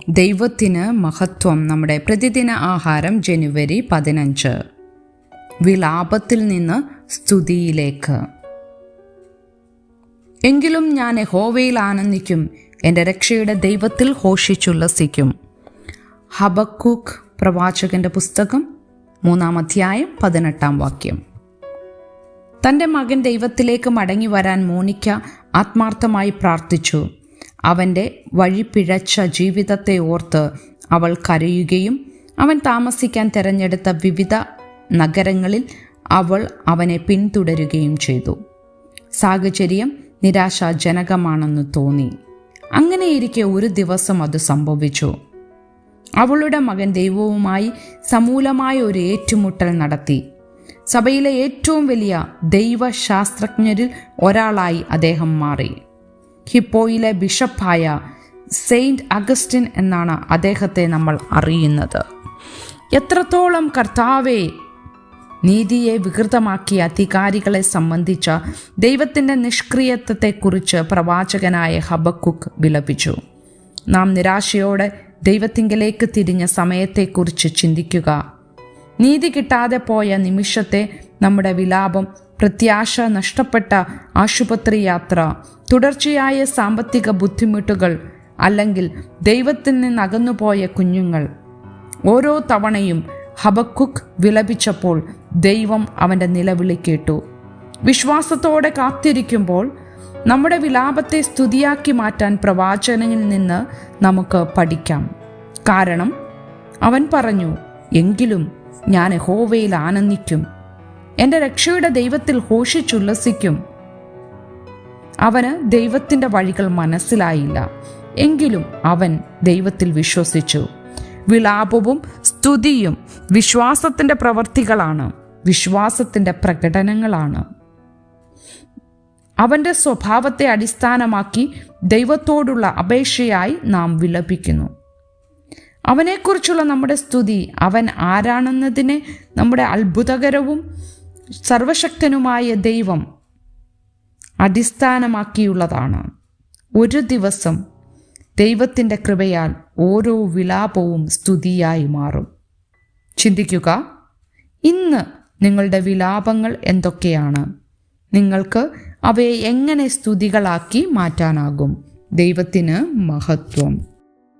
ദൈവത്തിന് മഹത്വം. നമ്മുടെ പ്രതിദിന ആഹാരം ജനുവരി 15. വിലാപത്തിൽ നിന്ന് സ്തുതിയിലേക്ക്. എങ്കിലും ഞാൻ യഹോവയിൽ ആനന്ദിക്കും, എൻ്റെ രക്ഷയുടെ ദൈവത്തിൽ ഘോഷിച്ചുല്ലസിക്കും. ഹബക്കൂക്ക് പ്രവാചകന്റെ പുസ്തകം 3 അധ്യായം 18 തൻ്റെ മകൻ ദൈവത്തിലേക്ക് മടങ്ങി വരാൻ മോനിക്ക ആത്മാർത്ഥമായി പ്രാർത്ഥിച്ചു. അവൻ്റെ വഴിപിഴച്ച ജീവിതത്തെ ഓർത്ത് അവൾ കരയുകയും അവൻ താമസിക്കാൻ തിരഞ്ഞെടുത്ത വിവിധ നഗരങ്ങളിൽ അവൾ അവനെ പിന്തുടരുകയും ചെയ്തു. സാഹചര്യം നിരാശാജനകമാണെന്ന് തോന്നി. അങ്ങനെയിരിക്കെ ഒരു ദിവസം അത് സംഭവിച്ചു. അവളുടെ മകൻ ദൈവവുമായി സമൂലമായ ഒരു ഏറ്റുമുട്ടൽ നടത്തി. സഭയിലെ ഏറ്റവും വലിയ ദൈവശാസ്ത്രജ്ഞരിൽ ഒരാളായി അദ്ദേഹം മാറി. ഹിപ്പോയിലെ ബിഷപ്പായ സെയിൻറ്റ് അഗസ്റ്റിൻ എന്നാണ് അദ്ദേഹത്തെ നമ്മൾ അറിയുന്നത്. എത്രത്തോളം കർത്താവെ നീതിയെ വികൃതമാക്കിയ അധികാരികളെ സംബന്ധിച്ച ദൈവത്തിൻ്റെ നിഷ്ക്രിയത്വത്തെക്കുറിച്ച് പ്രവാചകനായ ഹബക്കൂക്ക് വിലപിച്ചു. നാം നിരാശയോടെ ദൈവത്തിങ്കലേക്ക് തിരിഞ്ഞ സമയത്തെക്കുറിച്ച് ചിന്തിക്കുക. നീതി കിട്ടാതെ പോയ നിമിഷത്തെ നമ്മുടെ വിലാപം, പ്രത്യാശ നഷ്ടപ്പെട്ട ആശുപത്രി യാത്ര, തുടർച്ചയായ സാമ്പത്തിക ബുദ്ധിമുട്ടുകൾ, അല്ലെങ്കിൽ ദൈവത്തിൽ നിന്ന് അകന്നുപോയ കുഞ്ഞുങ്ങൾ. ഓരോ തവണയും ഹബക്കൂക്ക് വിലപിച്ചപ്പോൾ ദൈവം അവൻ്റെ നിലവിളി കേട്ടു. വിശ്വാസത്തോടെ കാത്തിരിക്കുമ്പോൾ നമ്മുടെ വിലാപത്തെ സ്തുതിയാക്കി മാറ്റാൻ പ്രവാചകനിൽ നിന്ന് നമുക്ക് പഠിക്കാം. കാരണം അവൻ പറഞ്ഞു, എങ്കിലും ഞാൻ യഹോവയിൽ ആനന്ദിക്കും, എൻ്റെ രക്ഷയുടെ ദൈവത്തിൽ ഘോഷിച്ചുല്ലസിക്കും. അവന് ദൈവത്തിൻ്റെ വഴികൾ മനസ്സിലായില്ല, എങ്കിലും അവൻ ദൈവത്തിൽ വിശ്വസിച്ചു. വിലാപവും സ്തുതിയും വിശ്വാസത്തിൻ്റെ പ്രവർത്തികളാണ്, വിശ്വാസത്തിൻ്റെ പ്രകടനങ്ങളാണ്. അവൻ്റെ സ്വഭാവത്തെ അടിസ്ഥാനമാക്കി ദൈവത്തോടുള്ള അപേക്ഷയായി നാം വിലപിക്കുന്നു. അവനെക്കുറിച്ചുള്ള നമ്മുടെ സ്തുതി അവൻ ആരാണെന്നതിനെ നമ്മുടെ അത്ഭുതകരവും സർവശക്തനുമായ ദൈവം അടിസ്ഥാനമാക്കിയുള്ളതാണ്. ഒരു ദിവസം ദൈവത്തിൻ്റെ കൃപയാൽ ഓരോ വിലാപവും സ്തുതിയായി മാറും. ചിന്തിക്കുക, ഇന്ന് നിങ്ങളുടെ വിലാപങ്ങൾ എന്തൊക്കെയാണ്? നിങ്ങൾക്ക് അവയെ എങ്ങനെ സ്തുതികളാക്കി മാറ്റാനാകും? ദൈവത്തിന് മഹത്വം.